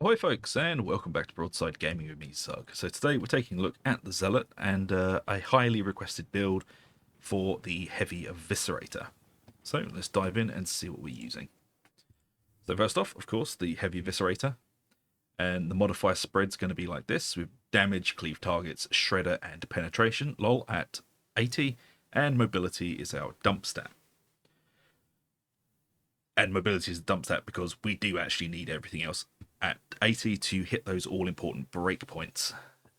Ahoy folks, and welcome back to Broadside Gaming with me, Zug. So today we're taking a look at the Zealot and a highly requested build for the Heavy Eviscerator. So let's dive in and see what we're using. So first off, of course, the Heavy Eviscerator. And the modifier spread's going to be like this, with damage, cleave targets, shredder, and penetration, lol, at 80, and mobility is our dump stat. And mobility is the dump stat because we do actually need everything else at 80 to hit those all-important breakpoints.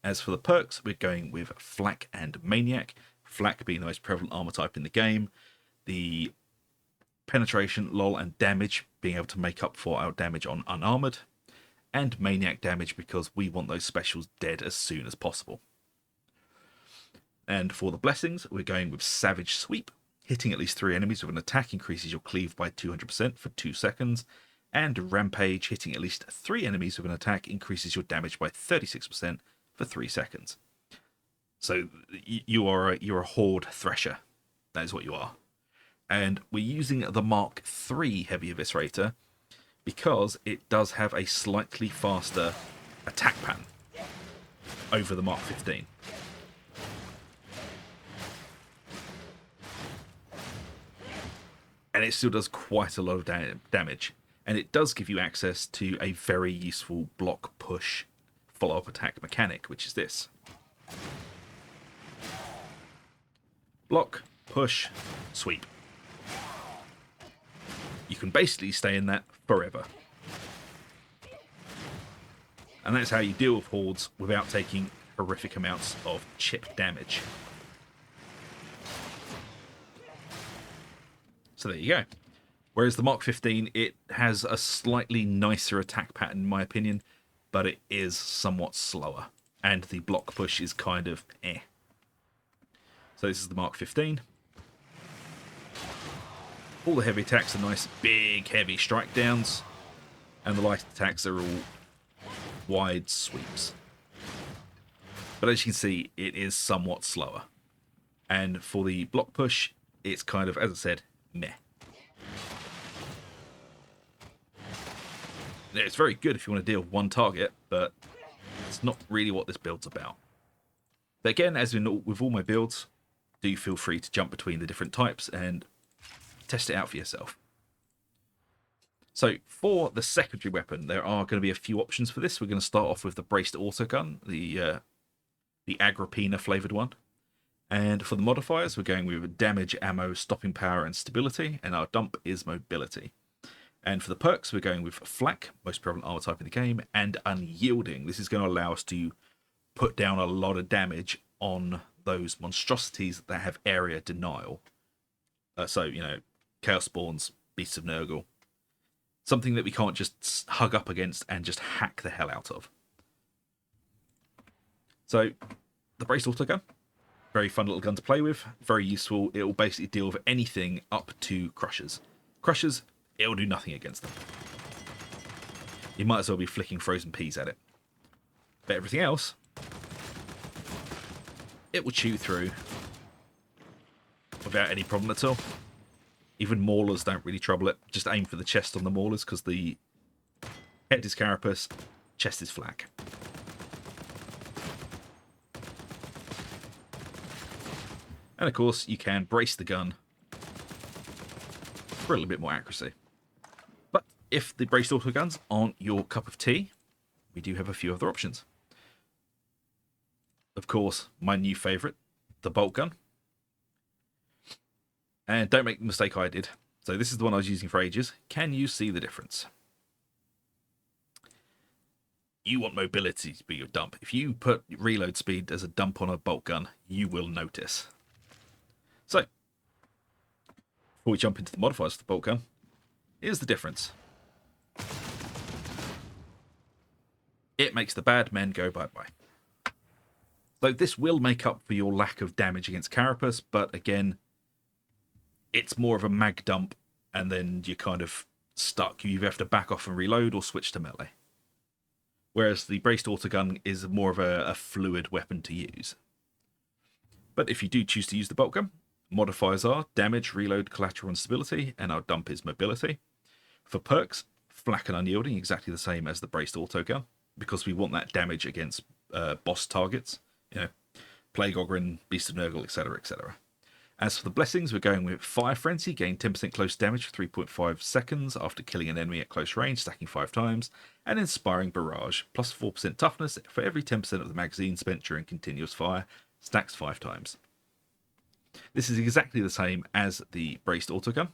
As for the perks, we're going with Flak and Maniac. Flak being the most prevalent armor type in the game. The penetration, lol, and damage being able to make up for our damage on unarmored. And Maniac damage because we want those specials dead as soon as possible. And for the blessings, we're going with Savage Sweep. Hitting at least 3 enemies with an attack increases your cleave by 200% for 2 seconds. And Rampage, hitting at least 3 enemies with an attack increases your damage by 36% for 3 seconds. So you're a Horde Thresher. That is what you are. And we're using the Mark III Heavy Eviscerator because it does have a slightly faster attack pattern over the Mark 15. And it still does quite a lot of damage. And it does give you access to a very useful block push follow-up attack mechanic, which is this. Block, push, sweep. You can basically stay in that forever. And that's how you deal with hordes without taking horrific amounts of chip damage. So there you go. Whereas the Mark 15, it has a slightly nicer attack pattern in my opinion, but it is somewhat slower. And the block push is kind of eh. So this is the Mark 15. All the heavy attacks are nice, big, heavy strike downs. And the light attacks are all wide sweeps. But as you can see, it is somewhat slower. And for the block push, it's kind of, as I said, meh. Yeah, it's very good if you want to deal with one target, but it's not really what this build's about. But again, as with all my builds, do feel free to jump between the different types and test it out for yourself. So for the secondary weapon, there are going to be a few options for this. We're going to start off with the braced autogun, the Agrippina flavoured one. And for the modifiers, we're going with damage, ammo, stopping power, and stability, and our dump is mobility. And for the perks, we're going with Flak, most prevalent armor type in the game, and Unyielding. This is going to allow us to put down a lot of damage on those monstrosities that have area denial. So, you know, Chaos Spawns, Beasts of Nurgle. Something that we can't just hug up against and just hack the hell out of. So, the braced autogun. Very fun little gun to play with. Very useful. It will basically deal with anything up to Crushers. Crushers, it will do nothing against them. You might as well be flicking frozen peas at it. But everything else, it will chew through without any problem at all. Even Maulers don't really trouble it. Just aim for the chest on the Maulers because the head is Carapace, chest is Flak. And of course, you can brace the gun for a little bit more accuracy. But if the braced autoguns aren't your cup of tea, we do have a few other options. Of course, my new favourite, the bolt gun. And don't make the mistake I did. So this is the one I was using for ages. Can you see the difference? You want mobility to be your dump. If you put reload speed as a dump on a bolt gun, you will notice. So, before we jump into the modifiers for the bolt gun, here's the difference. It makes the bad men go bye-bye. So this will make up for your lack of damage against Carapace, but again, it's more of a mag dump, and then you're kind of stuck. You either have to back off and reload or switch to melee. Whereas the braced autogun is more of a fluid weapon to use. But if you do choose to use the bolt gun, modifiers are damage, reload, collateral, and stability, and our dump is mobility. For perks, flak and unyielding, exactly the same as the braced autogun, because we want that damage against boss targets, you know, Plague Ogryn, Beast of Nurgle, etc., etc. As for the blessings, we're going with Fire Frenzy, gain 10% close damage for 3.5 seconds after killing an enemy at close range, stacking 5 times, and Inspiring Barrage, plus 4% toughness for every 10% of the magazine spent during continuous fire, stacks 5 times. This is exactly the same as the braced autogun,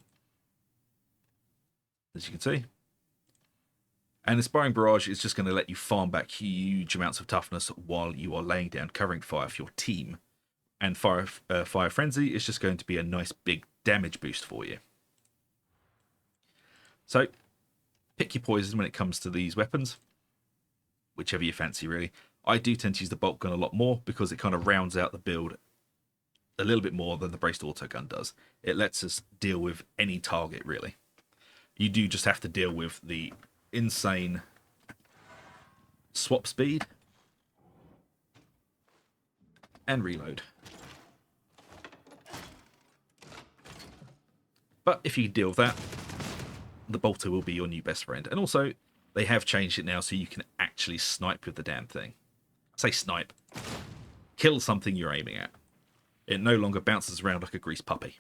as you can see. And Inspiring Barrage is just going to let you farm back huge amounts of toughness while you are laying down covering fire for your team. And Fire Frenzy is just going to be a nice big damage boost for you. So, pick your poison when it comes to these weapons, whichever you fancy really. I do tend to use the bolt gun a lot more because it kind of rounds out the build a little bit more than the braced autogun does. It lets us deal with any target really. You do just have to deal with the insane swap speed and reload. But if you deal with that, the bolter will be your new best friend. And also, they have changed it now so you can actually snipe with the damn thing. I say snipe. Kill something you're aiming at. It no longer bounces around like a greased puppy.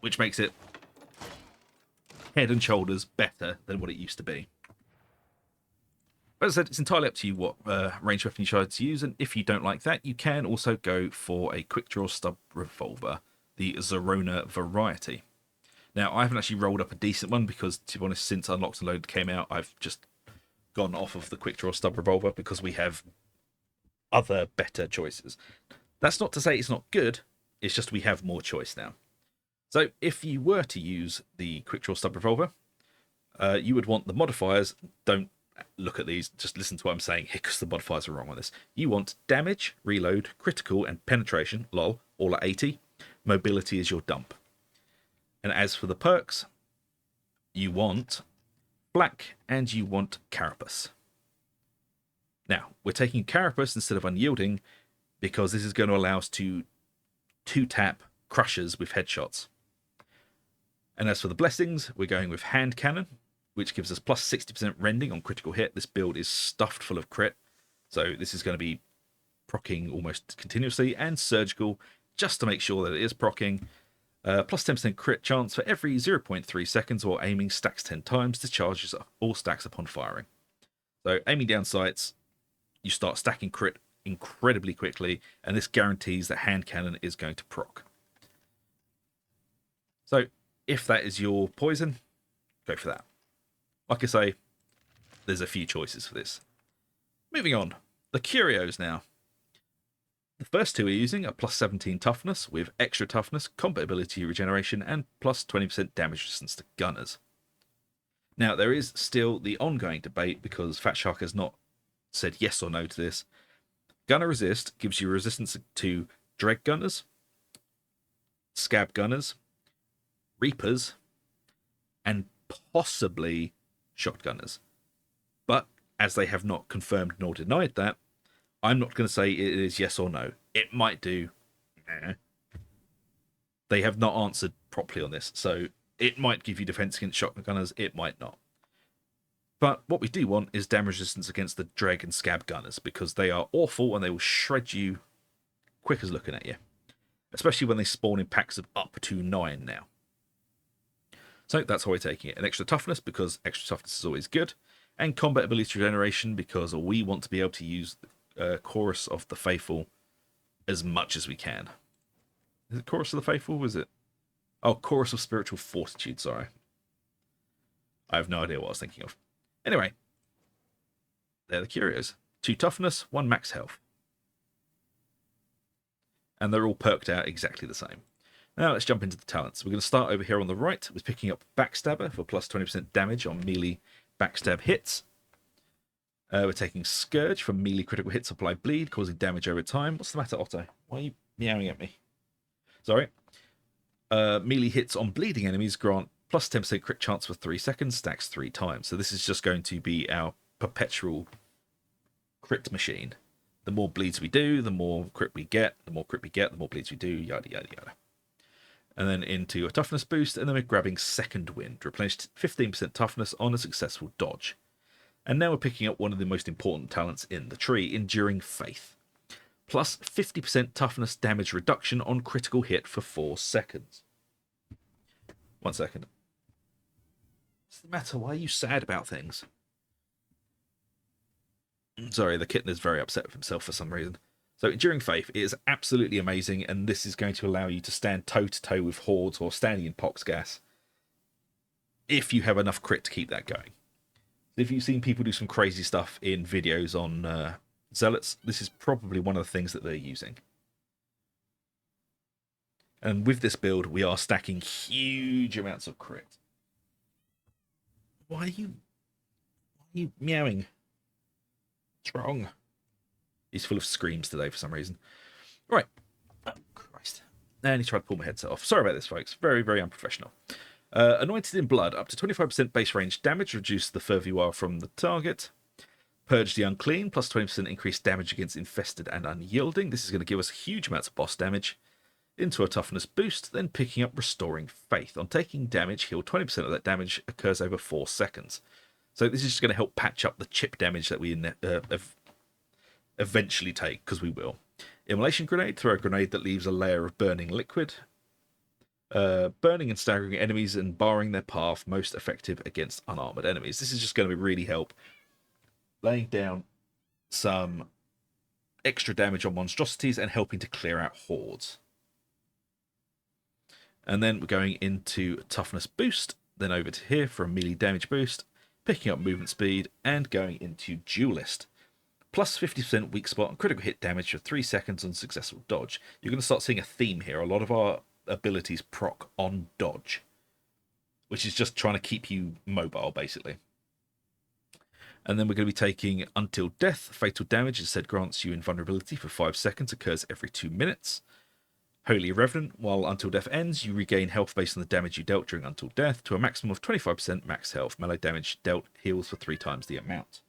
Which makes it head and shoulders better than what it used to be. But as I said, it's entirely up to you what range weapon you decide to use, and if you don't like that, you can also go for a quick draw stub revolver, the Zerona variety. Now, I haven't actually rolled up a decent one because, to be honest, since Unlocked and Loaded came out, I've just gone off of the quick draw stub revolver because we have other better choices. That's not to say it's not good, it's just we have more choice now. So if you were to use the quick draw stub revolver, you would want the modifiers. Don't look at these, just listen to what I'm saying here because the modifiers are wrong on this. You want damage, reload, critical, and penetration, lol, all at 80. Mobility is your dump. And as for the perks, you want black and you want carapace. Now, we're taking carapace instead of unyielding because this is going to allow us to 2-tap crushers with headshots. And as for the blessings, we're going with hand cannon, which gives us plus 60% rending on critical hit. This build is stuffed full of crit, so this is going to be proccing almost continuously, and surgical, just to make sure that it is proccing. Plus 10% crit chance for every 0.3 seconds while aiming, stacks 10 times, discharges all stacks upon firing. So aiming down sights, you start stacking crit incredibly quickly, and this guarantees that hand cannon is going to proc. So if that is your poison, go for that. Like I say, there's a few choices for this. Moving on, the curios now. The first two we're using are plus 17 toughness with extra toughness, combat ability regeneration, and plus 20% damage resistance to gunners. Now, there is still the ongoing debate because Fat Shark has not said yes or no to this. Gunner Resist gives you resistance to Dreg Gunners, Scab Gunners, Reapers, and possibly Shotgunners. But as they have not confirmed nor denied that, I'm not going to say it is yes or no. It might do. They have not answered properly on this, so it might give you defense against Shotgunners, it might not. But what we do want is damage resistance against the Dreg and Scab Gunners, because they are awful and they will shred you quick as looking at you. Especially when they spawn in packs of up to 9 now. So that's how we're taking it. An extra toughness, because extra toughness is always good. And combat ability regeneration, because we want to be able to use Chorus of the Faithful as much as we can. Is it Chorus of the Faithful? Was it? Oh, Chorus of Spiritual Fortitude, sorry. I have no idea what I was thinking of. Anyway, they're the curios. 2 toughness, 1 max health. And they're all perked out exactly the same. Now let's jump into the talents. We're going to start over here on the right with picking up Backstabber for plus 20% damage on melee backstab hits. We're taking Scourge for melee critical hits, apply bleed, causing damage over time. What's the matter, Otto? Why are you meowing at me? Sorry. Melee hits on bleeding enemies grant plus 10% crit chance for 3 seconds, stacks 3 times. So this is just going to be our perpetual crit machine. The more bleeds we do, the more crit we get. The more crit we get, the more bleeds we do, yada, yada, yada. And then into a toughness boost, and then we're grabbing Second Wind, replenished 15% toughness on a successful dodge. And now we're picking up one of the most important talents in the tree, Enduring Faith. Plus 50% toughness damage reduction on critical hit for 4 seconds. 1 second. What's the matter? Why are you sad about things? Sorry, the kitten is very upset with himself for some reason. So Enduring Faith is absolutely amazing, and this is going to allow you to stand toe-to-toe with hordes or standing in pox gas if you have enough crit to keep that going. If you've seen people do some crazy stuff in videos on Zealots, this is probably one of the things that they're using. And with this build, we are stacking huge amounts of crit. Why are you meowing? What's wrong? He's full of screams today for some reason. Right. Oh, Christ. And he tried to pull my headset off. Sorry about this, folks. Very, very unprofessional. Anointed in Blood. Up to 25% base range damage. Reduce the further you are from the target. Purge the Unclean. Plus 20% increased damage against Infested and Unyielding. This is going to give us huge amounts of boss damage. Into a toughness boost. Then picking up Restoring Faith. On taking damage, heal 20% of that damage. Occurs over 4 seconds. So this is just going to help patch up the chip damage that we eventually take, because we will. Immolation Grenade. Throw a grenade that leaves a layer of burning liquid. Burning and staggering enemies and barring their path, most effective against unarmored enemies. This is just going to really help laying down some extra damage on monstrosities and helping to clear out hordes. And then we're going into Toughness Boost, then over to here for a melee damage boost, picking up movement speed, and going into Duelist. Plus 50% weak spot and critical hit damage for 3 seconds on successful dodge. You're going to start seeing a theme here. A lot of our abilities proc on dodge, which is just trying to keep you mobile, basically. And then we're going to be taking Until Death. Fatal damage instead grants you invulnerability for 5 seconds, occurs every 2 minutes. Holy Revenant. While Until Death ends, you regain health based on the damage you dealt during Until Death to a maximum of 25% max health. Melee damage dealt heals for 3 times the amount.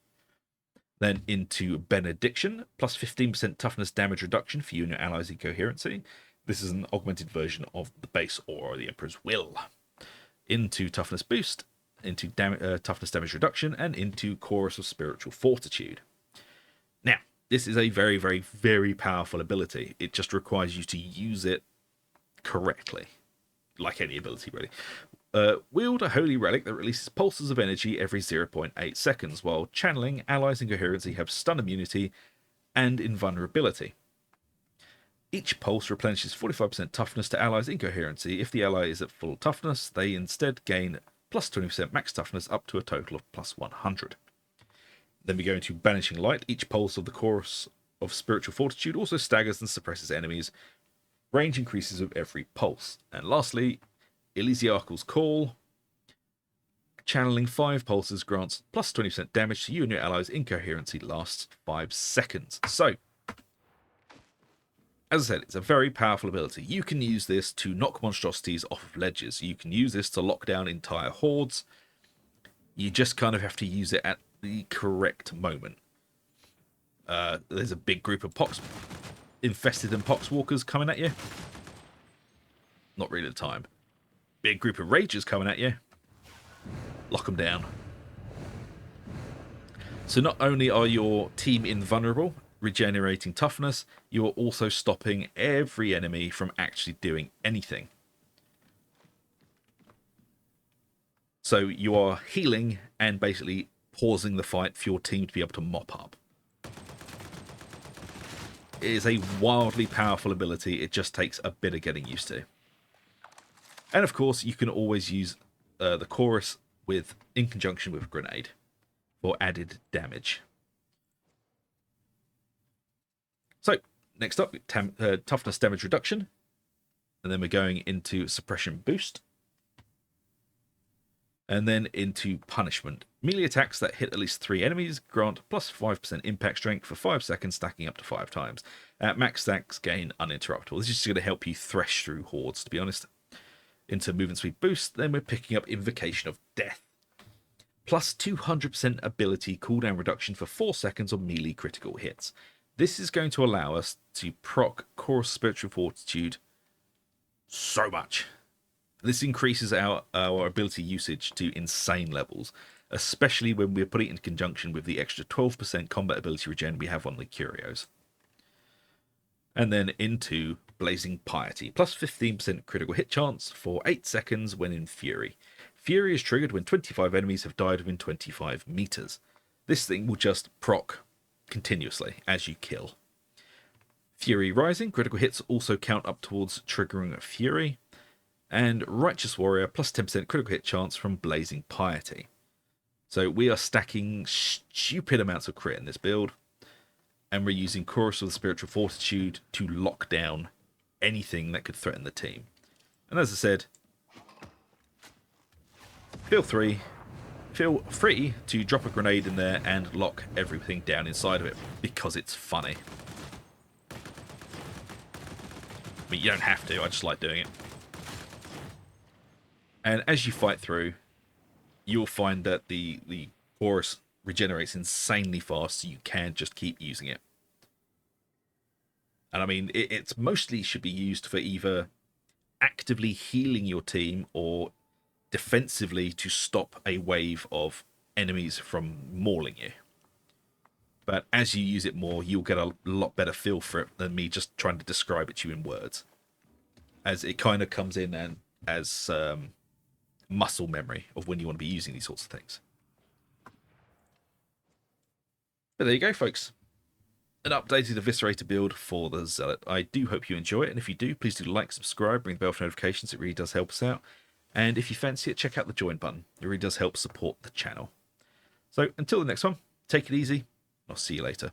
Then into Benediction. Plus 15% toughness damage reduction for you and your allies in Coherency. This is an augmented version of the base Aura, the Emperor's Will. Into Toughness Boost, into Toughness Damage Reduction, and into Chorus of Spiritual Fortitude. Now, this is a very, very, very powerful ability. It just requires you to use it correctly. Like any ability, really. Wield a Holy Relic that releases pulses of energy every 0.8 seconds, while channeling allies in Coherency have stun immunity and invulnerability. Each pulse replenishes 45% toughness to allies in Coherency. If the ally is at full toughness, they instead gain plus 20% max toughness up to a total of plus 100. Then we go into Banishing Light. Each pulse of the Chorus of Spiritual Fortitude also staggers and suppresses enemies. Range increases with every pulse. And lastly, Elysiarchal's Call. Channeling 5 pulses grants plus 20% damage to you and your allies in Coherency, lasts 5 seconds. So, as I said, it's a very powerful ability. You can use this to knock monstrosities off of ledges. You can use this to lock down entire hordes. You just kind of have to use it at the correct moment. There's a big group of infested and poxwalkers coming at you. Not really the time. Big group of ragers coming at you. Lock them down. So not only are your team invulnerable, regenerating toughness, you are also stopping every enemy from actually doing anything. So you are healing and basically pausing the fight for your team to be able to mop up. It is a wildly powerful ability. It just takes a bit of getting used to. And of course, you can always use the chorus in conjunction with a grenade for added damage. So, next up, toughness damage reduction. And then we're going into suppression boost. And then into punishment. Melee attacks that hit at least 3 enemies grant plus 5% impact strength for 5 seconds, stacking up to 5 times. Max stacks gain uninterruptible. This is just going to help you thresh through hordes, to be honest. Into movement speed boost, then we're picking up Invocation of Death. Plus 200% ability cooldown reduction for 4 seconds on melee critical hits. This is going to allow us to proc Chorus Spiritual Fortitude so much. This increases our ability usage to insane levels, especially when we're putting it in conjunction with the extra 12% combat ability regen we have on the curios. And then into Blazing Piety, plus 15% critical hit chance for 8 seconds when in Fury. Fury is triggered when 25 enemies have died within 25 meters. This thing will just proc continuously as you kill. Fury Rising, critical hits also count up towards triggering Fury. And Righteous Warrior, plus 10% critical hit chance from Blazing Piety. So we are stacking stupid amounts of crit in this build. And we're using Chorus of the Spiritual Fortitude to lock down anything that could threaten the team. And as I said, feel free to drop a grenade in there and lock everything down inside of it, because it's funny. I mean, you don't have to, I just like doing it. And as you fight through, you'll find that the chorus regenerates insanely fast, so you can just keep using it. And I mean, it's mostly should be used for either actively healing your team or defensively to stop a wave of enemies from mauling you. But as you use it more, you'll get a lot better feel for it than me just trying to describe it to you in words. As it kind of comes in and as muscle memory of when you want to be using these sorts of things. But there you go, folks. An updated Eviscerator build for the Zealot. I do hope you enjoy it, and if you do, please do like, subscribe, ring the bell for notifications. It really does help us out. And if you fancy it, check out the join button. It really does help support the channel. So until the next one, take it easy. I'll see you later.